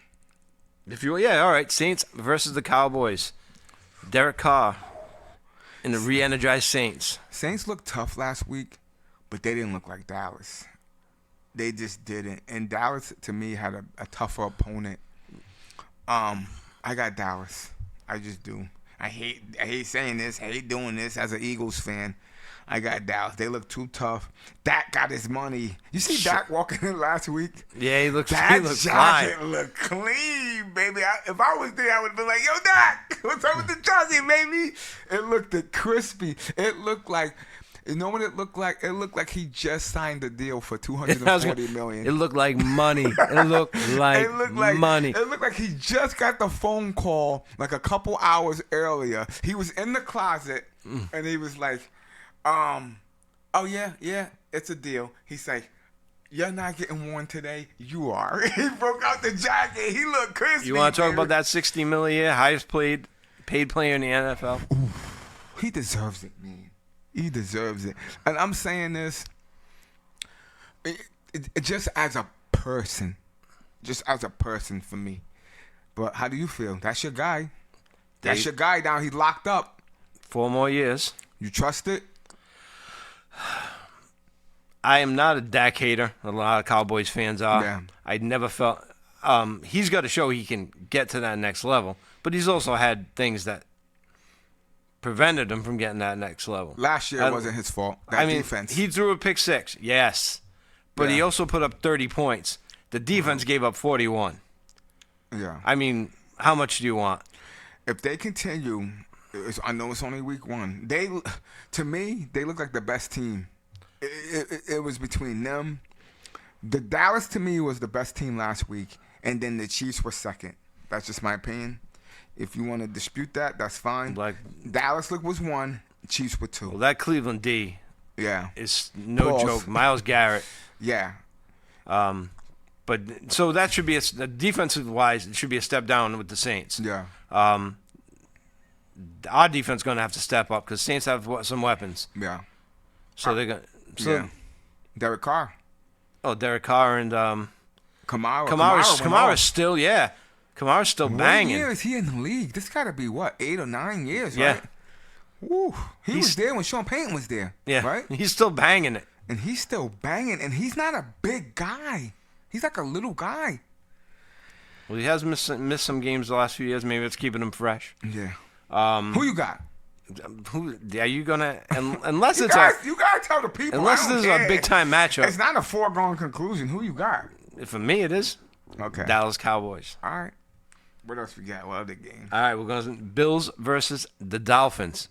All right. Saints versus the Cowboys. Derek Carr and the re-energized Saints. Saints looked tough last week, but they didn't look like Dallas. They just didn't. And Dallas, to me, had a tougher opponent. I got Dallas. I just do. I hate saying this. I hate doing this as an Eagles fan. I got Dallas. They look too tough. Dak got his money. You see Dak walking in last week? Yeah, he looks That fine. jacket look clean, baby. If I was there, I would be like, yo, Dak, what's up with the jacket, baby? It looked crispy. It looked like, you know what it looked like? It looked like he just signed a deal for $240 million. It looked like money. It looked like money. It looked like he just got the phone call like a couple hours earlier. He was in the closet and he was like, oh yeah, it's a deal. He's like, you're not getting one today. You are. He broke out the jacket. He looked crispy. You want to talk about that $60 million a year, highest paid player in the NFL? He deserves it, man. He deserves it. And I'm saying this just as a person. Just as a person for me. But how do you feel? That's your guy. That's your guy down. He's locked up. 4 more years. You trust it? I am not a Dak hater. A lot of Cowboys fans are. Yeah. I never felt he's got to show he can get to that next level. But he's also had things that prevented him from getting that next level. Last year wasn't his fault. That defense. He threw a pick 6, yes. But he also put up 30 points. The defense gave up 41. Yeah. I mean, how much do you want? If they continue, I know it's only week 1. To me, they look like the best team. It was between them. The Dallas, to me, was the best team last week, and then the Chiefs were second. That's just my opinion. If you want to dispute that, that's fine. Dallas was 1, Chiefs were 2. Well, that Cleveland D is no joke. Myles Garrett. Yeah. But so that should be defensive-wise, it should be a step down with the Saints. Yeah. Our defense is going to have to step up because Saints have some weapons. Yeah. So they're going to. Derek Carr. Oh, Derek Carr and Kamara's still, Kamara's still banging. What year is he in the league? This got to be, 8 or 9 years, yeah. right? Woo. He was there when Sean Payton was there, right? He's still banging it. And he's still banging, and he's not a big guy. He's like a little guy. Well, he has missed some games the last few years. Maybe it's keeping him fresh. Yeah. Who you got? Who are you gonna? Unless you it's you gotta tell the people. Unless this is a big time matchup. It's not a foregone conclusion. Who you got? For me, it is. Okay. Dallas Cowboys. All right. What else we got? What other game? All right, we're going to Bills versus the Dolphins.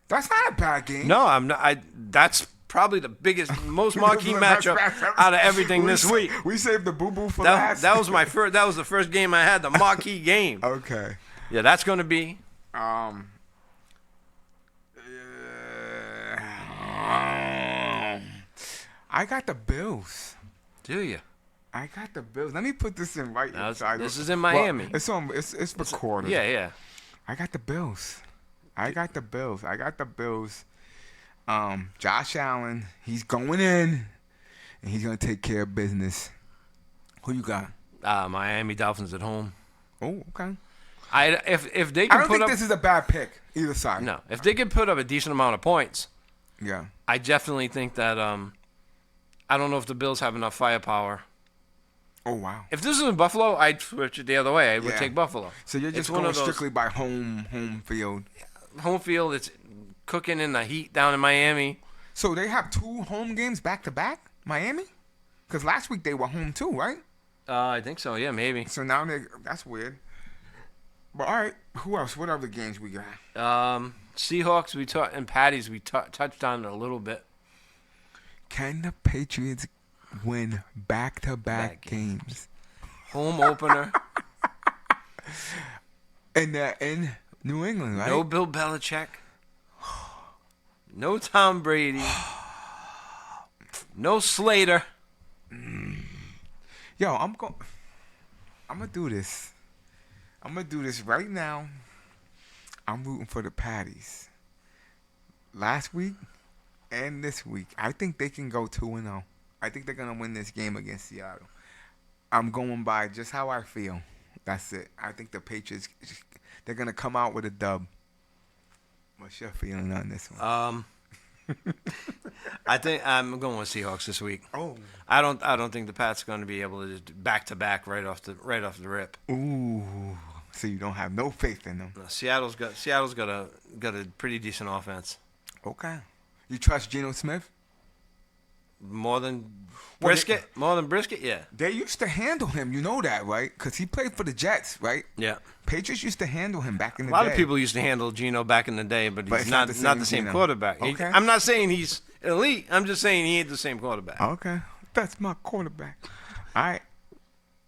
That's not a bad game. No, I'm not. That's probably the biggest, most marquee matchup out of everything this week. We saved the boo-boo for last. That was my first. That was the first game I had, the marquee game. Okay. Yeah, that's going to be. I got the Bills. Do you? I got the Bills. Let me put this in right inside. This is in Miami. Well, it's recorded. Yeah. I got the Bills. Josh Allen, he's going in, and he's going to take care of business. Who you got? Miami Dolphins at home. Oh, okay. If they can I don't think this is a bad pick, either side. No. If they can put up a decent amount of points, yeah, I definitely think that I don't know if the Bills have enough firepower. Oh, wow. If this was in Buffalo, I'd switch it the other way. I would take Buffalo. So you're just going strictly by home field. Home field, it's cooking in the heat down in Miami. So they have 2 home games back-to-back, Miami? Because last week they were home too, right? I think so, yeah, maybe. So now that's weird. But all right, who else? What other games we got? Seahawks, and Patties, we touched on it a little bit. Can the Patriots win back-to-back games? Home opener. And they're in New England, right? No Bill Belichick. No Tom Brady. No Slater. Yo, I'm gonna do this. I'm gonna do this right now. I'm rooting for the Patties. Last week and this week, I think they can go 2-0. I think they're gonna win this game against Seattle. I'm going by just how I feel. That's it. I think the Patriots, they're gonna come out with a dub. What's your feeling on this one? I think I'm going with Seahawks this week. Oh. I don't think the Pats are going to be able to just back to back right off the rip. Ooh. So you don't have no faith in them. No, Seattle's got a pretty decent offense. Okay. You trust Geno Smith? More than Brisket? Yeah. They used to handle him. You know that, right? Because he played for the Jets, right? Yeah. Patriots used to handle him back in the day. A lot of people used to handle Geno back in the day, but he's it's not the same Geno. quarterback. Okay. I'm not saying he's elite. I'm just saying he ain't the same quarterback. Okay. That's my quarterback. All right.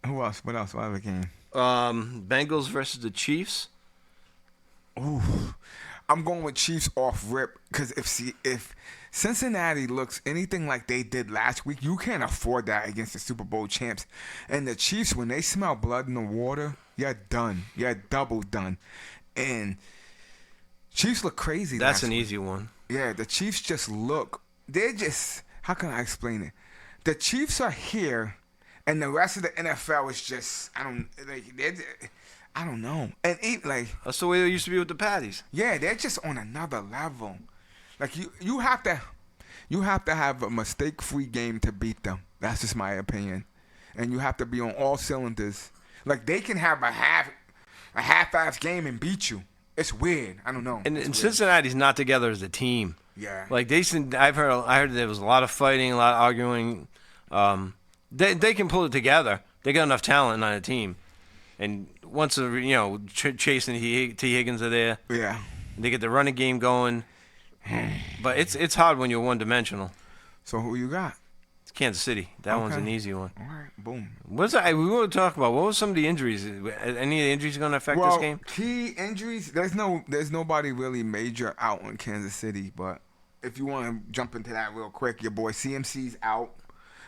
Who else? What else? What other game? Bengals versus the Chiefs. Ooh. I'm going with Chiefs off rip because if Cincinnati looks anything like they did last week, you can't afford that against the Super Bowl champs. And the Chiefs, when they smell blood in the water, you're done. You're double done. And Chiefs look crazy. That's an week. easy one. Yeah, the Chiefs just look. They're just. How can I explain it? The Chiefs are here, and the rest of the NFL is just. I don't know. And That's the way it used to be with the Patties. yeah, they're just on another level. Like you have to have a mistake-free game to beat them. That's just my opinion. And you have to be on all cylinders. Like they can have a half-ass game and beat you. It's weird. I don't know. And Cincinnati's not together as a team. Yeah. Like I heard there was a lot of fighting, a lot of arguing. They can pull it together. They got enough talent on a team. And once Chase and T. Higgins are there, Yeah. they get the running game going. But it's hard when you're one-dimensional. So who you got? It's Kansas City. That one's Okay. an easy one. All right. Boom. We want to talk about what was some of the injuries? Any of the injuries going to affect this game? Key injuries. There's nobody really major out in Kansas City. But if you want to jump into that real quick, your boy CMC's out,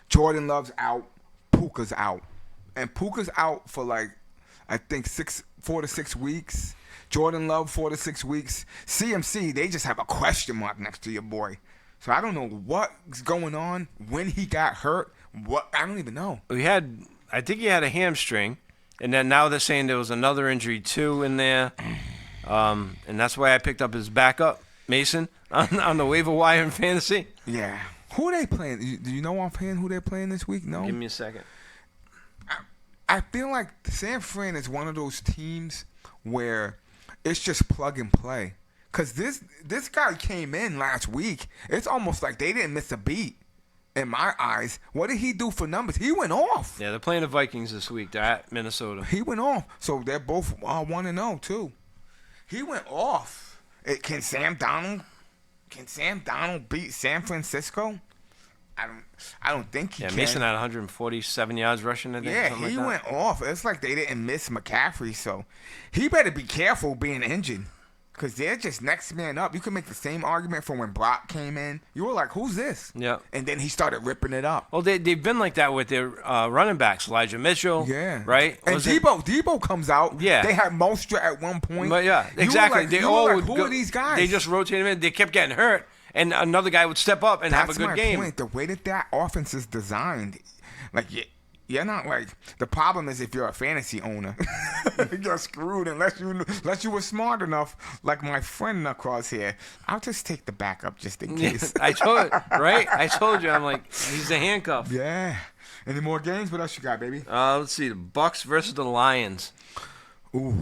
Jordan Love's out, Puka's out, and Puka's out for I think 4 to 6 weeks. Jordan Love 4 to 6 weeks. CMC, they just have a question mark next to your boy. So I don't know what's going on, when he got hurt. I don't even know. I think he had a hamstring, and then now they're saying there was another injury too in there, and that's why I picked up his backup Mason on the waiver wire in fantasy. Yeah. Who are they playing? Do you know offhand who they're playing this week? No. Give me a second. I feel like San Fran is one of those teams where it's just plug and play. Because this guy came in last week. It's almost like they didn't miss a beat in my eyes. What did he do for numbers? He went off. Yeah, they're playing the Vikings this week. They're at Minnesota. He went off. So they're both 1-0 too. He went off. Can Sam Donald beat San Francisco? I don't think he can. Mason had 147 yards rushing today. Yeah, he went off. It's like they didn't miss McCaffrey, so he better be careful being injured. Because they're just next man up. You can make the same argument from when Brock came in. You were like, who's this? Yeah. And then he started ripping it up. Well, they've been like that with their running backs. Elijah Mitchell. Yeah. Right? And Debo comes out. Yeah. They had Mostert at one point. But yeah, exactly. You were like, who are these guys? They just rotated him in. They kept getting hurt, and another guy would step up and have a good game. That's my point. The way that offense is designed, like you're not like the problem is if you're a fantasy owner, you're screwed unless you were smart enough. Like my friend across here, I'll just take the backup just in case. I told you. I'm like, he's a handcuff. Yeah. Any more games? What else you got, baby? Let's see. The Bucks versus the Lions. Ooh.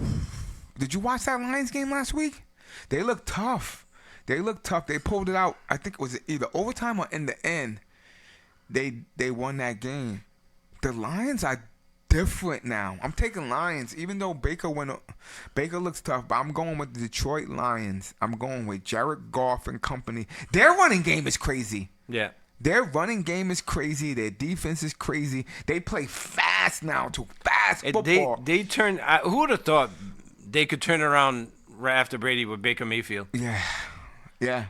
Did you watch that Lions game last week? They looked tough. They pulled it out. I think it was either overtime or in the end. They won that game. The Lions are different now. I'm taking Lions, even though Baker looks tough, but I'm going with the Detroit Lions. I'm going with Jared Goff and company. Their running game is crazy. Yeah. Their running game is crazy. Their defense is crazy. They play fast now, fast football. They turned. Who would have thought they could turn around right after Brady with Baker Mayfield. Yeah. Yeah.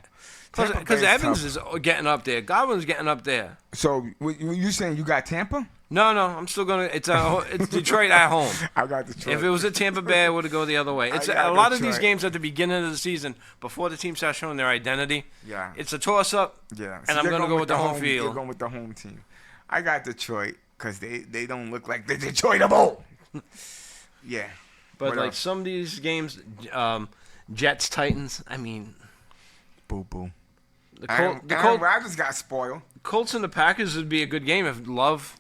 Because Evans is getting up there. Godwin's getting up there. So you saying you got Tampa? No, I'm still gonna. It's Detroit at home. I got Detroit. If it was at Tampa Bay, I would go the other way. It's a lot of these games at the beginning of the season, before the team starts showing their identity. Yeah. It's a toss-up. Yeah. And I'm gonna go with the home field. You're going with the home team. I got Detroit because they don't look like they're Detroitable. Yeah. But What like else? some of these games, Jets, Titans. I mean, Boo boo. the Aaron Rodgers got spoiled. Colts and the Packers would be a good game if Love.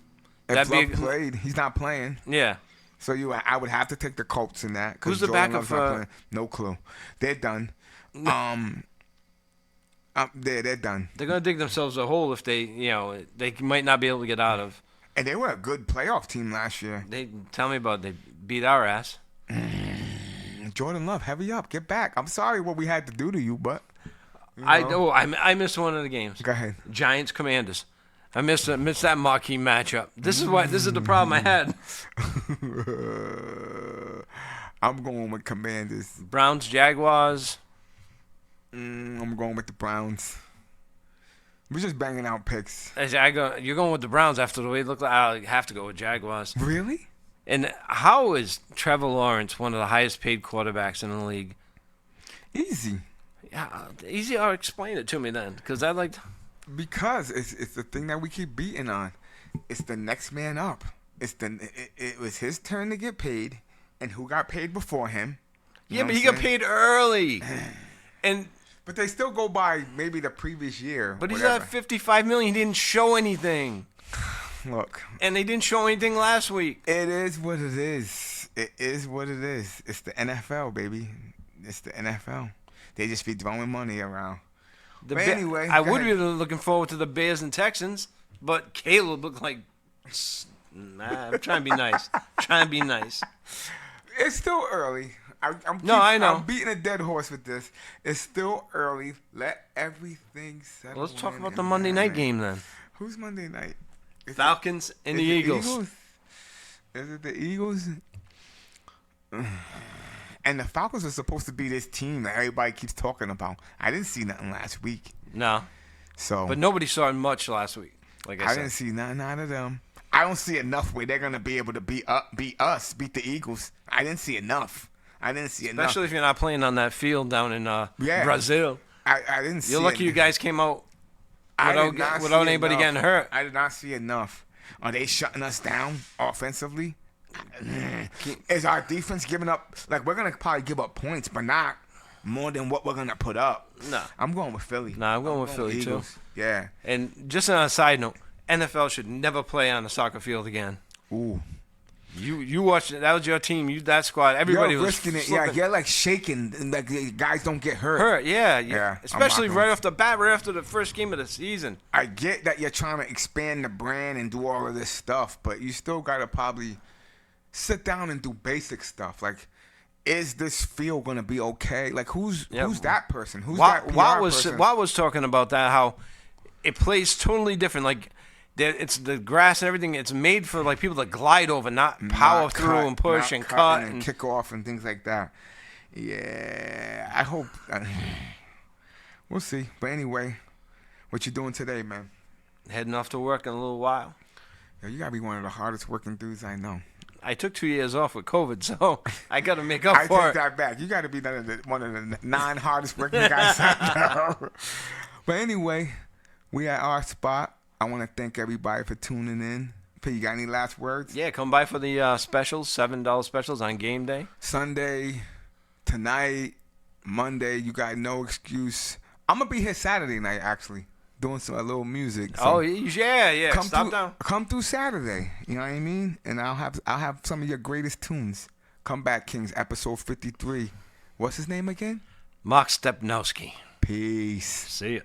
If That'd Love played, he's not playing. Yeah. So I would have to take the Colts in that. Who's the backup for? No clue. They're done. They're done. They're gonna dig themselves a hole if they might not be able to get out of. And they were a good playoff team last year. They tell me about it. They beat our ass. Jordan Love, heavy up, get back. I'm sorry what we had to do to you, but I missed one of the games. Go ahead. Giants Commanders. I missed that marquee matchup. This is the problem I had. I'm going with Commanders. Browns Jaguars. I'm going with the Browns. We're just banging out picks. You're going with the Browns after the way it looked like. I have to go with Jaguars. Really? And how is Trevor Lawrence one of the highest paid quarterbacks in the league? Easy. Yeah, easy. Or explain it to me then, because I like. Because it's the thing that we keep beating on. It's the next man up. It was his turn to get paid, and who got paid before him? Yeah, but he got paid early, and. But they still go by maybe the previous year. But he's whatever. at $55 million. He didn't show anything. Look. And they didn't show anything last week. It is what it is. It is what it is. It's the NFL, baby. It's the NFL. They just be throwing money around. Anyway, I would be looking forward to the Bears and Texans, but Caleb looked like. Nah, I'm trying to be nice. Trying to be nice. It's still early. I know. I'm beating a dead horse with this. It's still early. Let everything settle. Let's talk about the Monday night game then. Who's Monday night? Falcons and the Eagles. Is it the Eagles? And the Falcons are supposed to be this team that everybody keeps talking about. I didn't see nothing last week. No. But nobody saw much last week. Like I said. didn't see nothing out of them. I don't see enough where they're gonna be able to beat the Eagles. I didn't see enough. Especially if you're not playing on that field down in Brazil. I didn't see. You're lucky you guys came out without anybody getting hurt. I did not see enough. Are they shutting us down offensively? Is our defense giving up? Like, we're going to probably give up points, but not more than what we're going to put up. No. I'm going with Philly. No, I'm going with Philly, too. Yeah. And just on a side note, NFL should never play on a soccer field again. Ooh. You watched it. That was your team. That squad. Everybody was risking it. Yeah, you're like shaking, and like the guys don't get hurt. Yeah. Especially right off the bat, right after the first game of the season. I get that you're trying to expand the brand and do all of this stuff, but you still gotta probably sit down and do basic stuff. Like, is this field gonna be okay? Like, who's that person? Who's that PR person? Watt was talking about that, how it plays totally different. Like, it's the grass and everything. It's made for like people to glide over, not power through and push and cut and kick off and things like that. Yeah, I hope. We'll see. But anyway, what you doing today, man? Heading off to work in a little while. Yo, you gotta be one of the hardest working dudes I know. I took 2 years off with COVID, so I got to make up for it. I take that back. You got to be one of the 9 hardest working guys I know. But anyway, we at our spot. I want to thank everybody for tuning in. P, you got any last words? Yeah, come by for the specials, $7 specials on game day. Sunday, tonight, Monday, you got no excuse. I'm going to be here Saturday night, actually, doing a little music. So yeah. Come through Saturday, you know what I mean? And I'll have some of your greatest tunes. Comeback Kings, episode 53. What's his name again? Mark Stepnowski. Peace. See ya.